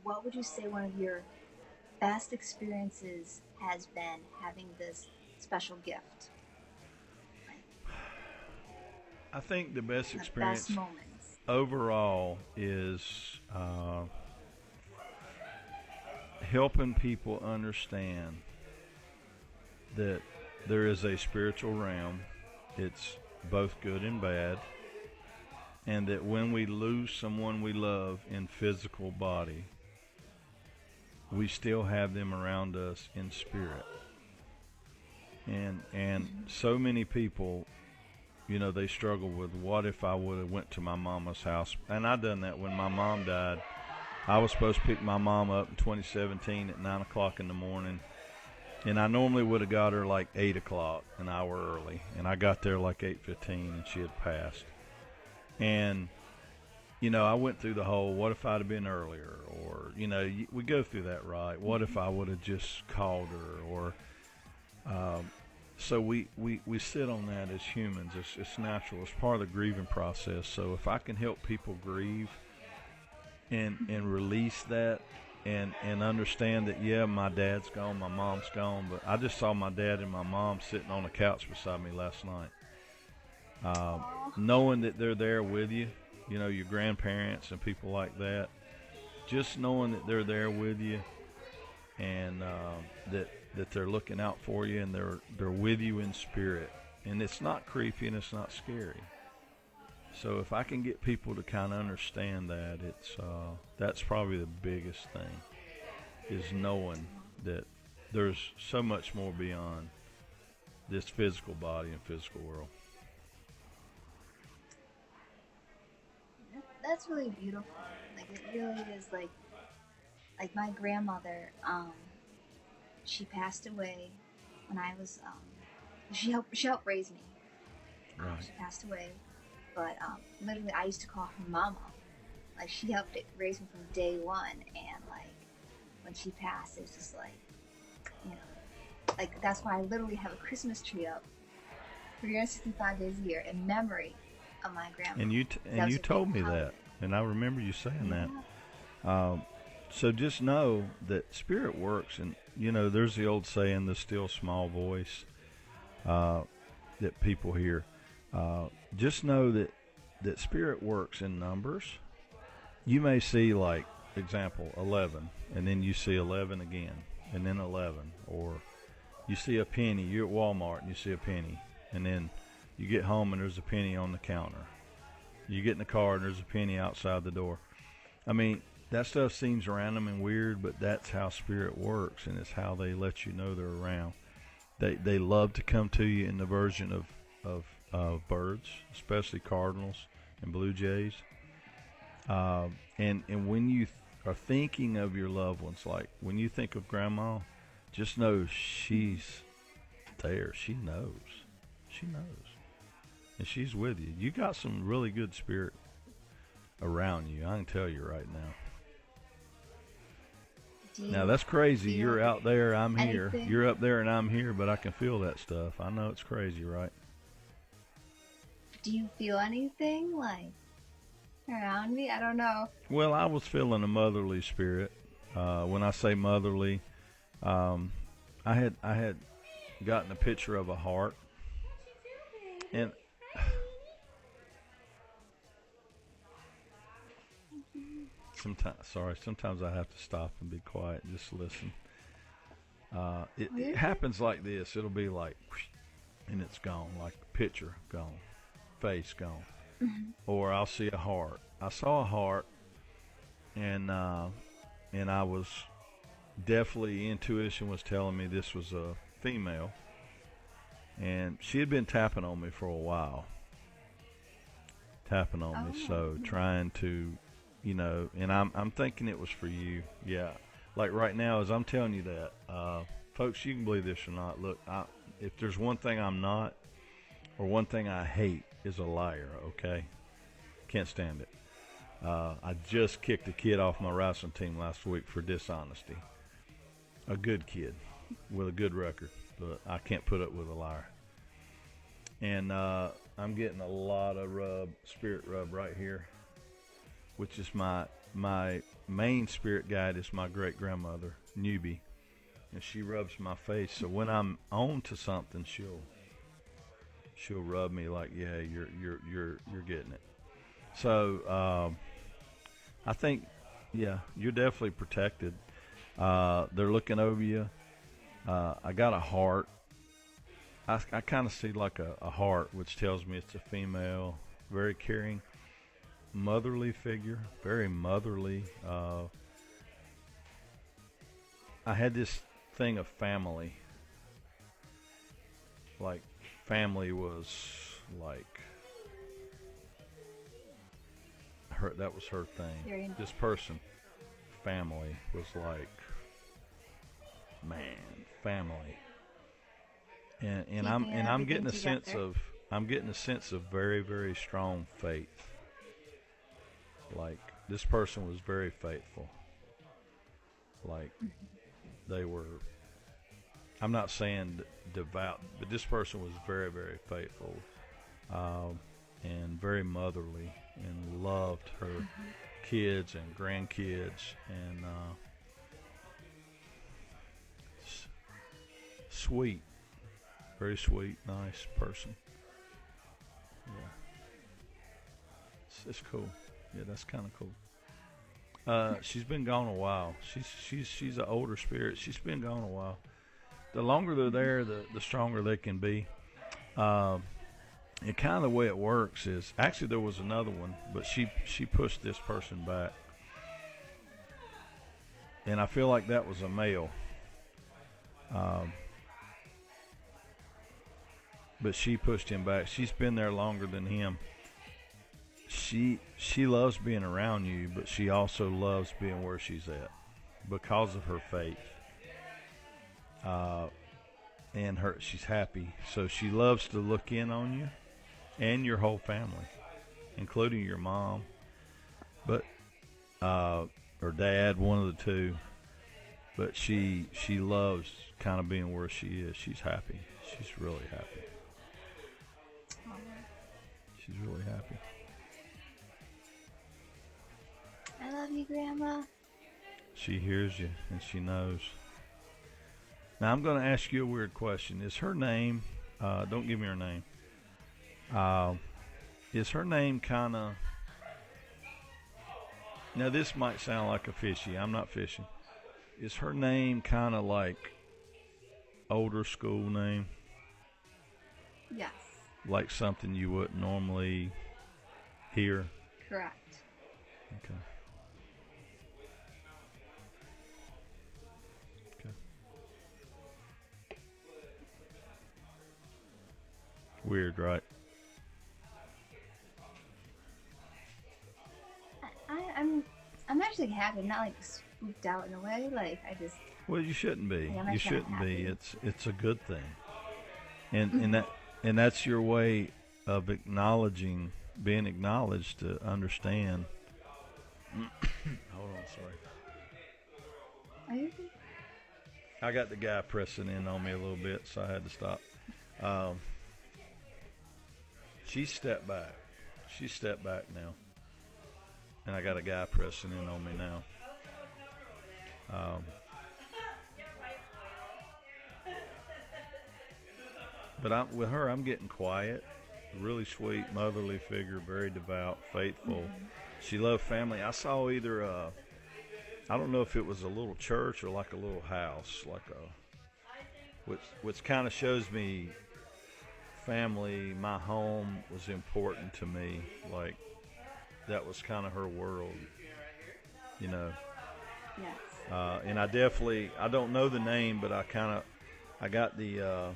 What would you say one of your best experiences has been having this special gift? I think the best The experience best moments. overall is helping people understand that there is a spiritual realm. It's both good and bad, and that when we lose someone we love in physical body, we still have them around us in spirit. And so many people, they struggle with, what if I would have went to my mama's house? And I done that when my mom died. I was supposed to pick my mom up in 2017 at 9 o'clock in the morning, And I normally would have got her like 8 o'clock, an hour early. And I got there like 8:15 and she had passed. And, you know, I went through the whole, what if I'd have been earlier? Or, you know, we go through that, right? What if I would have just called her? Or, so we sit on that as humans. It's natural. It's part of the grieving process. So if I can help people grieve and release that and understand that, yeah, my dad's gone, my mom's gone, but I just saw my dad and my mom sitting on the couch beside me last night. Knowing that they're there with you, you know, your grandparents and people like that, just knowing that they're there with you and that they're looking out for you and they're with you in spirit, and it's not creepy and it's not scary. So if I can get people to kind of understand that, that's probably the biggest thing, is knowing that there's so much more beyond this physical body and physical world. That's really beautiful. Like, it really is like my grandmother, she passed away when I was, she helped raise me. Right. She passed away, but literally I used to call her mama. Like, she helped raise me from day one, and like when she passed, it was just like, you know, like that's why I literally have a Christmas tree up 365 days a year in memory of my grandma. And you told me that, and I remember you saying that. So just know that spirit works, and you know there's the old saying, the still small voice that people hear. Just know that spirit works in numbers. You may see, like, example, 11, and then you see 11 again, and then 11, or you see a penny. You're at Walmart and you see a penny, and then you get home and there's a penny on the counter. You get in the car and there's a penny outside the door. I mean, that stuff seems random and weird, but that's how spirit works, and it's how they let you know they're around. They love to come to you in the version of birds, especially cardinals and blue jays. And when you are thinking of your loved ones, like when you think of grandma, just know she's there. She knows. She knows. And she's with you. You got some really good spirit around you. I can tell you right now. Now that's crazy. You're out there, I'm here. You're up there and I'm here, but I can feel that stuff. I know it's crazy, right? Do you feel anything like around me? I don't know. Well, I was feeling a motherly spirit. When I say motherly, I had gotten a picture of a heart, and sometimes I have to stop and be quiet and just listen. It happens like this. It'll be like, whoosh, and it's gone, like picture gone, face gone. Mm-hmm. Or I'll see a heart. I saw a heart, and I was definitely, intuition was telling me this was a female, and she had been tapping on me for a while. Tapping on me, so trying to, you know, and I'm thinking it was for you. Yeah, like right now as I'm telling you that, folks, you can believe this or not. Look, if there's one thing I'm not, or one thing I hate, is a liar. Okay, can't stand it. I just kicked a kid off my wrestling team last week for dishonesty. A good kid with a good record, but I can't put up with a liar. And I'm getting a lot of spirit rub right here, which is my main spirit guide is my great grandmother Newbie, and she rubs my face. So when I'm on to something, she'll rub me like, yeah, you're getting it. So I think, yeah, you're definitely protected. They're looking over you. I got a heart. I kind of see like a heart, which tells me it's a female, very caring, motherly figure, very motherly. I had this thing of family. Like, family was like her. That was her thing. This person, family, was like, man, family. And Keeping I'm everything getting a together. sense of very, very strong faith. Like, this person was very faithful. Like, they were, I'm not saying devout, but this person was very, very faithful, and very motherly, and loved her kids and grandkids, and sweet, very sweet, nice person. Yeah, it's cool. Yeah, that's kind of cool. She's been gone a while. She's an older spirit. She's been gone a while. The longer they're there, the stronger they can be. And kind of the way it works is, actually there was another one, but she pushed this person back, and I feel like that was a male. But she pushed him back. She's been there longer than him. She loves being around you, but she also loves being where she's at because of her faith. And she's happy, so she loves to look in on you and your whole family, including your mom, but or dad, one of the two. But she loves kind of being where she is. She's happy. She's really happy. She's really happy. I love you, Grandma. She hears you and she knows. Now I'm going to ask you a weird question. Is her name? Don't give me her name. Is her name kind of? Now this might sound like a fishy. I'm not fishing. Is her name kind of like older school name? Yes, Like something you wouldn't normally hear? correct. Okay. Okay. Weird, right? I'm actually happy. I'm not like spooked out in a way. Like I just Well, you shouldn't be. Yeah, I'm You actually shouldn't be. happy. It's a good thing. And that's your way of acknowledging, being acknowledged, to understand. Hold on, sorry. Are you? I got the guy pressing in on me a little bit, so I had to stop. She stepped back. She stepped back now. And I got a guy pressing in on me now. But with her, I'm getting quiet. Really sweet, motherly figure, very devout, faithful. Mm-hmm. She loved family. I saw either I don't know if it was a little church or like a little house, like which kind of shows me family. My home was important to me. Like that was kind of her world, you know. Yes. And I don't know the name, but I got the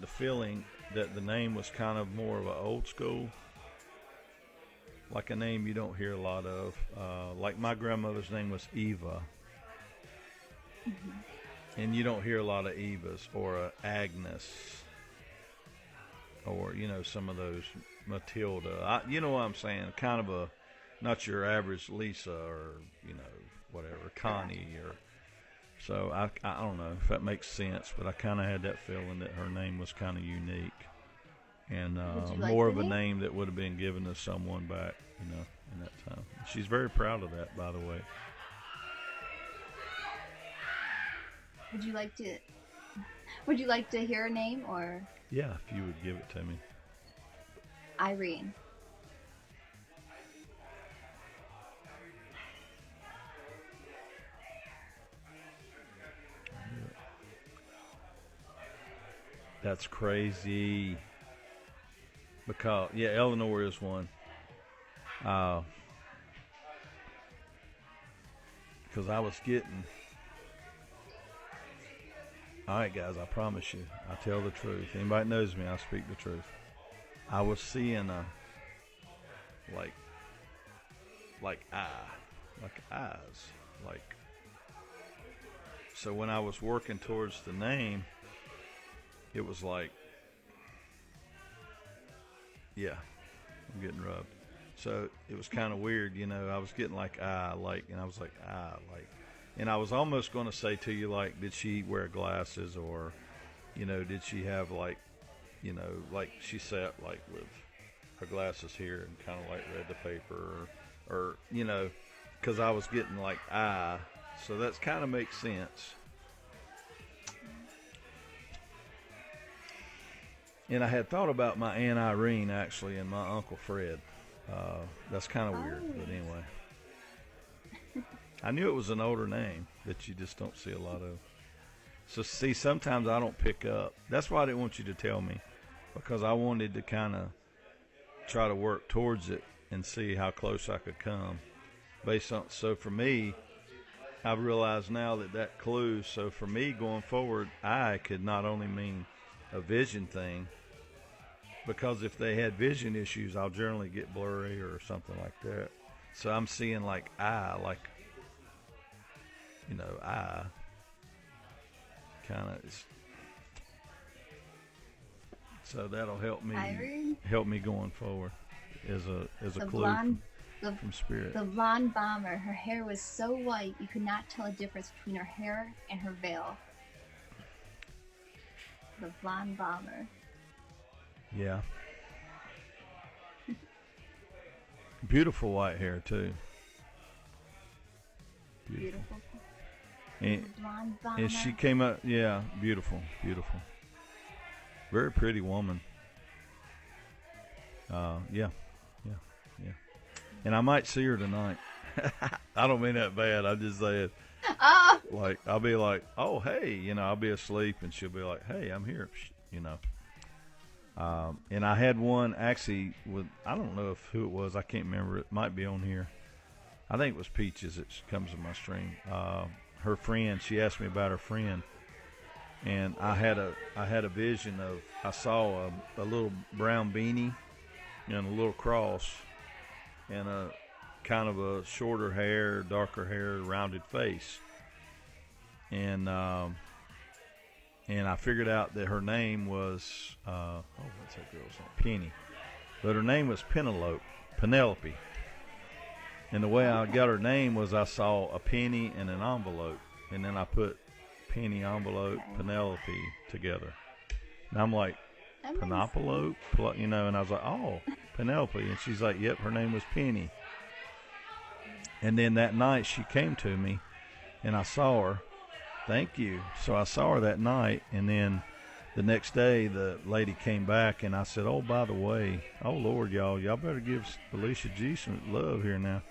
feeling that the name was kind of more of an old school, like a name you don't hear a lot of. Like my grandmother's name was Eva, and you don't hear a lot of Evas, or a Agnes, or some of those Matilda. You know what I'm saying? Kind of not your average Lisa, or whatever, Connie, or. So I don't know if that makes sense, but I kind of had that feeling that her name was kind of unique, and more of a name that would have been given to someone back, in that time. She's very proud of that, by the way. Would you like to hear a name, or? Yeah, if you would give it to me. Irene. That's crazy. Because Eleanor is one. Because I was getting. All right, guys. I promise you, I tell the truth. Anybody knows me, I speak the truth. I was seeing eyes, like so when I was working towards the name, it was like, yeah, I'm getting rubbed. So it was kind of weird, you know. I was getting like, and I was like, and I was almost going to say to you, like, did she wear glasses, or, you know, did she have like, you know, like she sat like with her glasses here and kind of like read the paper, or you know, because I was getting like, so that's kind of makes sense. And I had thought about my Aunt Irene, actually, and my Uncle Fred. That's kind of weird, but anyway. I knew it was an older name that you just don't see a lot of. So, see, sometimes I don't pick up. That's why I didn't want you to tell me, because I wanted to kind of try to work towards it and see how close I could come. Based on, so for me, I've realized now that clue, so for me going forward, I could not only mean a vision thing, because if they had vision issues, I'll generally get blurry or something like that. So I'm seeing like like, you know, kind of. So that'll help me going forward as a clue from spirit. The blonde bomber. Her hair was so white you could not tell a difference between her hair and her veil. The blonde bomber. Yeah. Beautiful white hair too. Beautiful. And, Blonde bomber. and she came up, yeah, beautiful. Very pretty woman. Yeah. And I might see her tonight. I don't mean that bad. I just said, like, I'll be like, oh, hey, you know, I'll be asleep and she'll be like, hey, I'm here, you know. And I had one actually with, I don't know who it was. I can't remember. It might be on here. I think it was Peaches. It comes in my stream. Her friend, she asked me about her friend. And I had a vision of, I saw a little brown beanie and a little cross and a kind of a shorter hair, darker hair, rounded face. And I figured out that her name was, what's that girl's name? Penny. But her name was Penelope. And the way I got her name was I saw a penny and an envelope. And then I put penny, envelope, Penelope together. And I'm like, Penelope? You know, and I was like, oh, Penelope. And she's like, yep, her name was Penny. And then that night she came to me and I saw her. Thank you. So I saw her that night, and then the next day the lady came back and I said, oh, by the way, oh Lord, y'all better give Alicia G some love here now.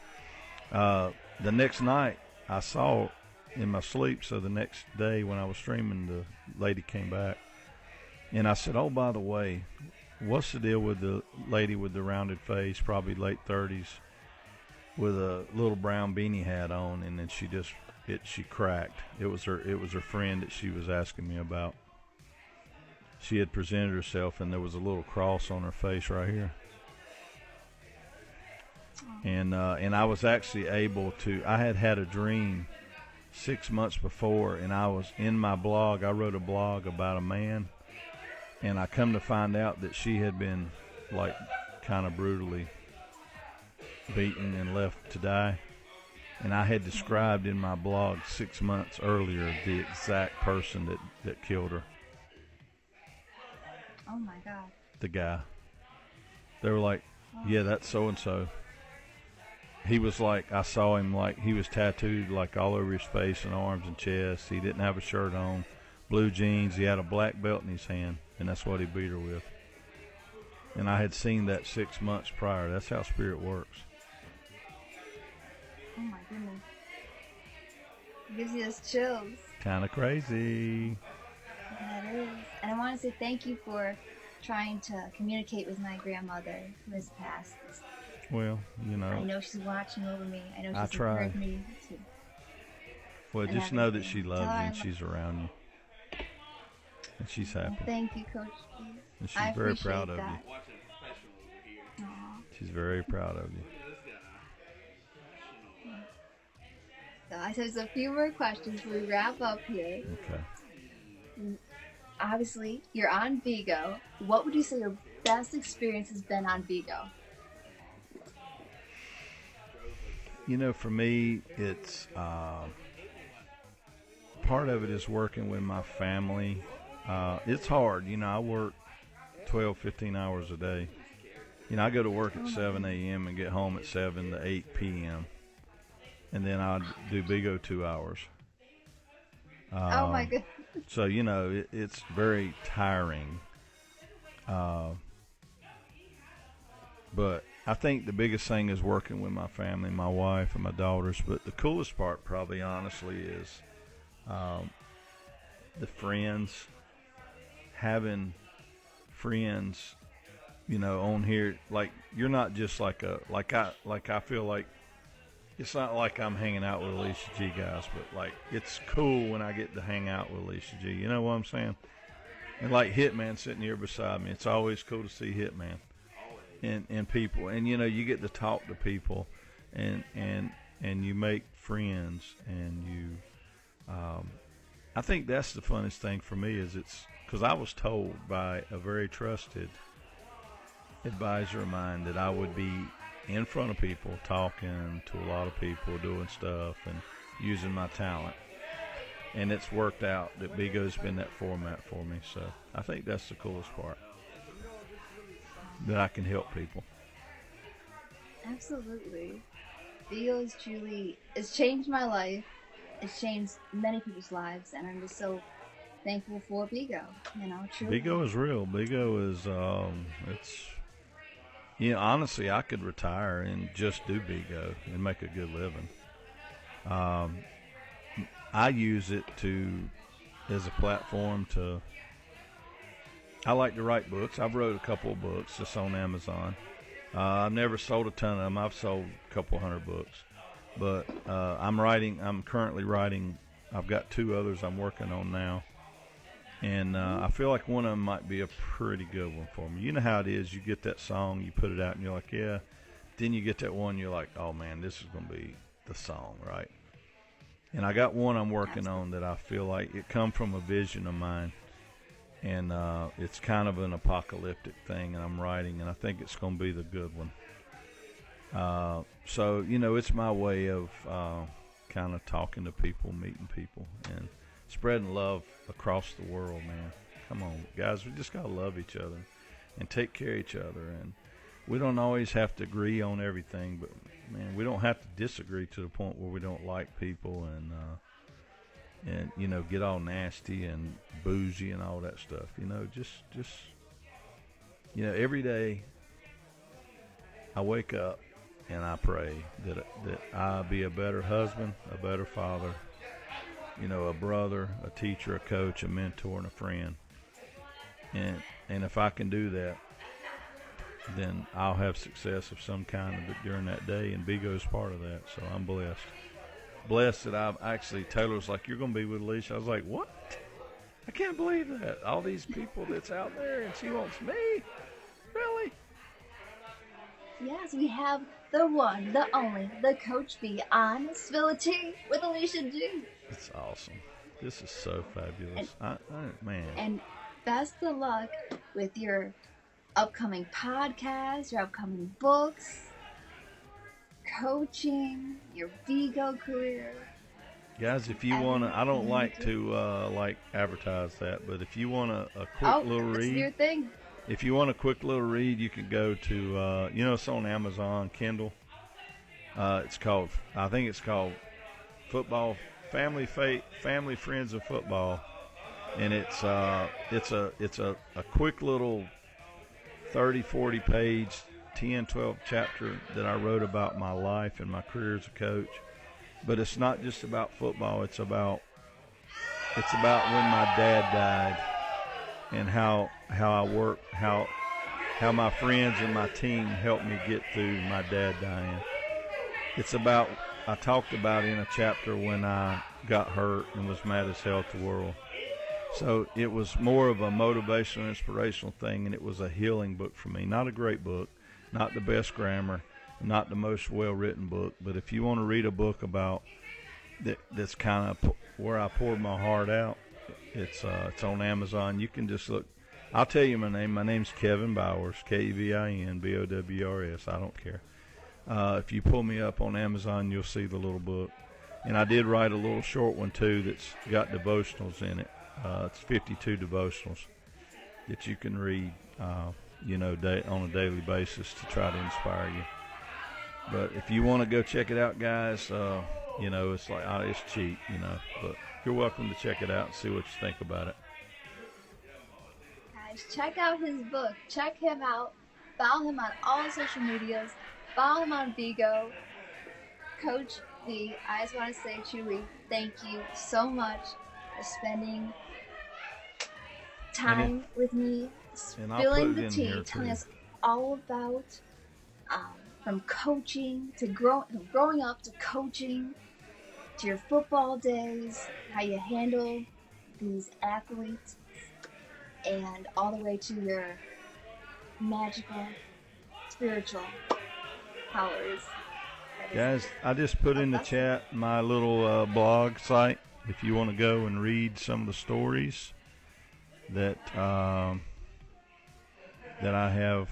The next night I saw in my sleep, so the next day when I was streaming, the lady came back and I said, oh, by the way, what's the deal with the lady with the rounded face, probably late 30s, with a little brown beanie hat on? And then she cracked. It was her friend that she was asking me about. She had presented herself and there was a little cross on her face right here. And I was actually able to, I had a dream 6 months before, and I was in my blog, I wrote a blog about a man, and I come to find out that she had been like kind of brutally beaten and left to die. And I had described in my blog 6 months earlier the exact person that killed her. Oh my God. The guy. They were like, yeah, that's so-and-so. He was like, I saw him like, he was tattooed like all over his face and arms and chest. He didn't have a shirt on, blue jeans. He had a black belt in his hand, and that's what he beat her with. And I had seen that 6 months prior. That's how spirit works. Oh my goodness. It gives you those chills. Kind of crazy. That is. And I want to say thank you for trying to communicate with my grandmother who has passed. Well, you know. I know she's watching over me. I know I she's try. heard me too. Well, And just know that everything. she loves you Tell her and she's around you. And she's happy. Thank you, Coach. And she's I very proud appreciate of that. you. Watching a professional over here. Aw. She's very proud of you. Look at this guy. So I have just a few more questions before we wrap up here. Okay. Obviously, you're on BIGO. What would you say your best experience has been on BIGO? You know, for me, it's part of it is working with my family. It's hard. You know, I work 12, 15 hours a day. You know, I go to work at 7 a.m. and get home at 7 to 8 p.m. And then I do BIGO 2 hours. Oh my goodness. So, you know, it's very tiring. But I think the biggest thing is working with my family, my wife and my daughters. But the coolest part probably, honestly, is the friends, having friends, you know, on here. Like, you're not just like I feel like it's not like I'm hanging out with Alicia G guys, but like it's cool when I get to hang out with Alicia G. You know what I'm saying? And like Hitman sitting here beside me, it's always cool to see Hitman and people. And you know, you get to talk to people, and you make friends, and you. I think that's the funnest thing for me is it's because I was told by a very trusted advisor of mine that I would be in front of people, talking to a lot of people, doing stuff, and using my talent. And it's worked out that BIGO's been that format for me. So I think that's the coolest part, that I can help people. Absolutely. BIGO is truly, it's changed my life. It's changed many people's lives, and I'm just so thankful for BIGO. You know, truly. BIGO is real. BIGO is, it's, you know, honestly, I could retire and just do BIGO and make a good living. I use it as a platform to, I like to write books. I've wrote a couple of books just on Amazon. I've never sold a ton of them. I've sold a couple hundred books. But I'm currently writing, I've got 2 others I'm working on now. And I feel like one of them might be a pretty good one for me. You know how it is, you get that song, you put it out, and you're like, yeah. Then you get that one, you're like, oh man, this is going to be the song, right? And I got one I'm working on that I feel like it come from a vision of mine. And it's kind of an apocalyptic thing, and I'm writing, and I think it's going to be the good one. So, you know, it's my way of kind of talking to people, meeting people, and spreading love across the world, man. Come on, guys, we just got to love each other and take care of each other. And we don't always have to agree on everything, but, man, we don't have to disagree to the point where we don't like people and you know, get all nasty and bougie and all that stuff. You know, just you know, every day I wake up and I pray that I be a better husband, a better father, you know, a brother, a teacher, a coach, a mentor, and a friend. And if I can do that, then I'll have success of some kind of it during that day, and BIGO's part of that. So I'm blessed. Blessed that I've actually, Taylor's like, you're going to be with Alicia. I was like, what? I can't believe that. All these people that's out there, and she wants me? Really? Yes, we have the one, the only, the Coach B on Spill the Tea with Alicia G. It's awesome. This is so fabulous. Man. And best of luck with your upcoming podcast, your upcoming books, coaching, your BIGO career. Guys, if you want to, I don't like to advertise that, but if you want a quick little read, your thing. If you want a quick little read, you can go to, you know, it's on Amazon, Kindle. It's called, I think it's called Football, Family, Friends, and Football. And it's a quick little 30, 40 page, 10, 12 chapter that I wrote about my life and my career as a coach. But it's not just about football. It's about when my dad died and how I work, how my friends and my team helped me get through my dad dying. It's about, I talked about in a chapter when I got hurt and was mad as hell at the world. So it was more of a motivational, inspirational thing, and it was a healing book for me. Not a great book, not the best grammar, not the most well-written book, but if you want to read a book about that's kind of where I poured my heart out. It's on Amazon. You can just look. I'll tell you my name. My name's Kevin Bowers, Kevin Bowrs. I don't care. If you pull me up on Amazon, you'll see the little book. And I did write a little short one, too, that's got devotionals in it. It's 52 devotionals that you can read, on a daily basis to try to inspire you. But if you want to go check it out, guys, it's like, it's cheap, But you're welcome to check it out and see what you think about it. Guys, check out his book. Check him out. Follow him on all social medias. Follow him on BIGO. Coach V, I just want to say truly thank you so much for spending time with me, spilling the tea, telling us all about from coaching to growing up to coaching to your football days, how you handle these athletes, and all the way to your magical, spiritual powers. Guys, I just put in the chat my little blog site. If you want to go and read some of the stories that I have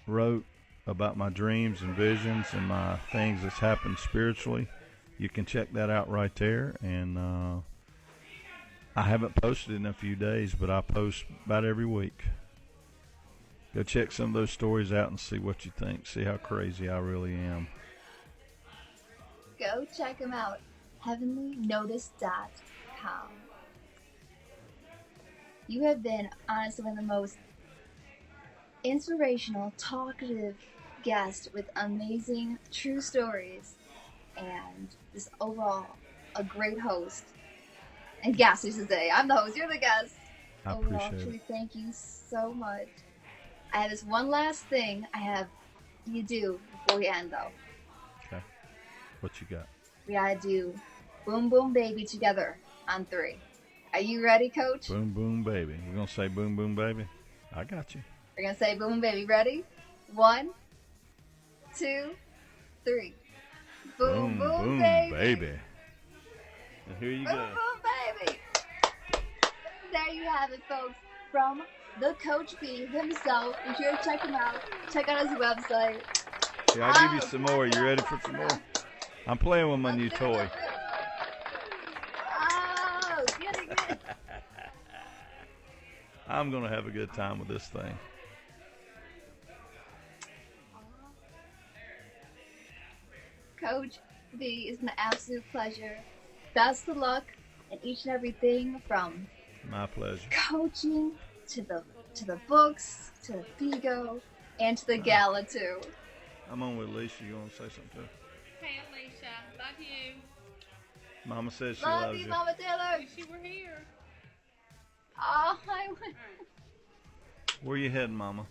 wrote about my dreams and visions and my things that's happened spiritually, you can check that out right there. And I haven't posted in a few days, but I post about every week. Go check some of those stories out and see what you think. See how crazy I really am. Go check them out. HeavenlyNotice.com. You have been honestly one of the most inspirational, talkative guests with amazing true stories, and just overall a great host. And guest, I should say. I'm the host, you're the guest. I overall, appreciate truly it. thank you so much. I have this one last thing I have you do before we end, though. Okay. What you got? We gotta do Boom Boom Baby together on 3. Are you ready, Coach? Boom, boom, baby. We're going to say boom, boom, baby. I got you. We're gonna say Boom Boom Baby. Ready? 1, 2, 3. Boom Boom, Baby. And here you Boom go. Boom Baby. There you have it, folks. From the Coach B himself. Be sure to check him out. Check out his website. Here, I'll give you some more. You ready for some more? I'm playing with my new toy. Oh, get it. I'm going to have a good time with this thing. Coach B, it's an absolute pleasure. Best of luck in each and everything from My pleasure. coaching to the books to the BIGO and to the gala too. I'm on with Alicia. You want to say something to her? Hey, Alicia, love you. Mama says she Love loves you, you. Mama Taylor. Wish you were here. Oh, I went. Where you heading, Mama?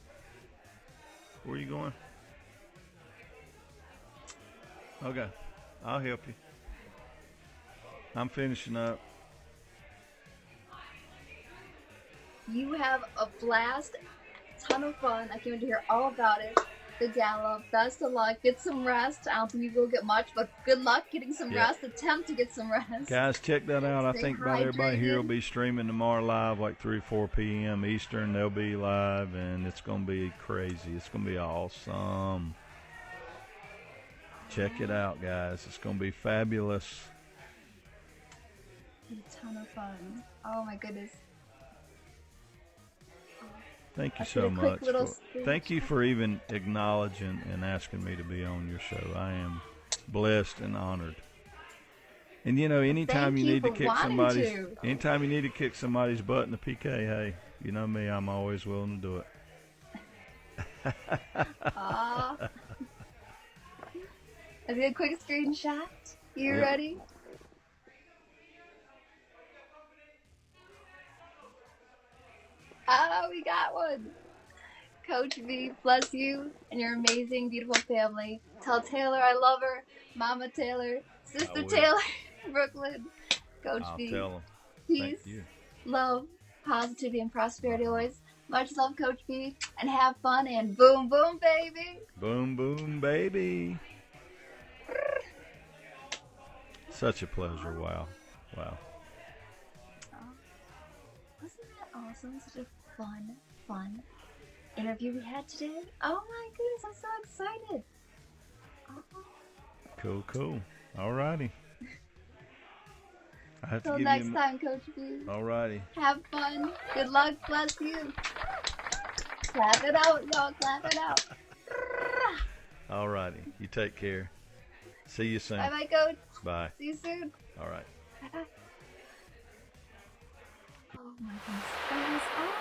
Where you going? Okay. I'll help you. I'm finishing up. You have a blast, ton of fun. I can't wait to hear all about it. The gala, best of luck. Get some rest. I don't think you will get much, but good luck getting some Yeah. rest. Attempt to get some rest. Guys, check that out. I Stay think about everybody here will hydrated. be streaming tomorrow live, like 3 or 4 p.m. Eastern. They'll be live, and it's going to be crazy. It's going to be awesome. Check it out, guys. It's going to be fabulous. A ton of fun. Oh my goodness. Thank you I so did a quick much. little For, speech. thank you for even acknowledging and asking me to be on your show. I am blessed and honored. And anytime Thank you you need to for kick wanting somebody's, to. anytime you need to kick somebody's butt in the PK, hey, you know me, I'm always willing to do it. Aw. Let's get a quick screenshot. You Yep. ready? Oh, we got one. Coach V, bless you and your amazing, beautiful family. Tell Taylor I love her. Mama Taylor, Sister will. Taylor, Brooklyn. Coach I'll V, tell them. peace, Thank you. love, positivity, and prosperity always. Much love, Coach V, and have fun and boom, boom, baby. Boom, boom, baby. Such a pleasure. Wow. Wow. Wasn't that awesome? Such a fun interview we had today. Oh my goodness, I'm so excited. Oh. Cool. Alrighty. I have to Till give next you. time, Coach B. Alrighty. Have fun. Good luck. Bless you. Clap it out, y'all. Clap it out. Alrighty. You take care. See you soon. Bye bye, Coach. Bye. See you soon. All right. Bye bye. Oh my goodness. That was awesome.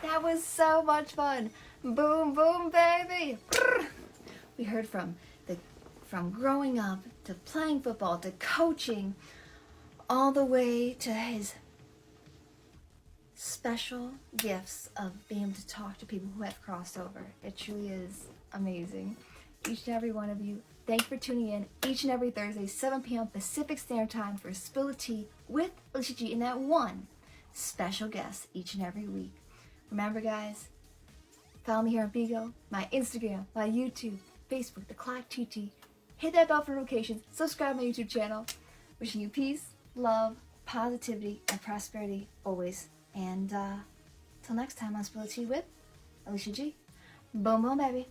That was so much fun. Boom, boom, baby. We heard from growing up to playing football to coaching, all the way to his special gifts of being able to talk to people who have crossed over. It truly is amazing. Each and every one of you, thank you for tuning in each and every Thursday, 7 p.m. Pacific Standard Time for Spill the Tea with Alicia G and that one special guest each and every week. Remember, guys, follow me here on BIGO, my Instagram, my YouTube, Facebook, The Clock TT. Hit that bell for notifications. Subscribe to my YouTube channel. Wishing you peace, love, positivity, and prosperity always. And till next time on Spill the Tea with Alicia G. Boom, boom, baby.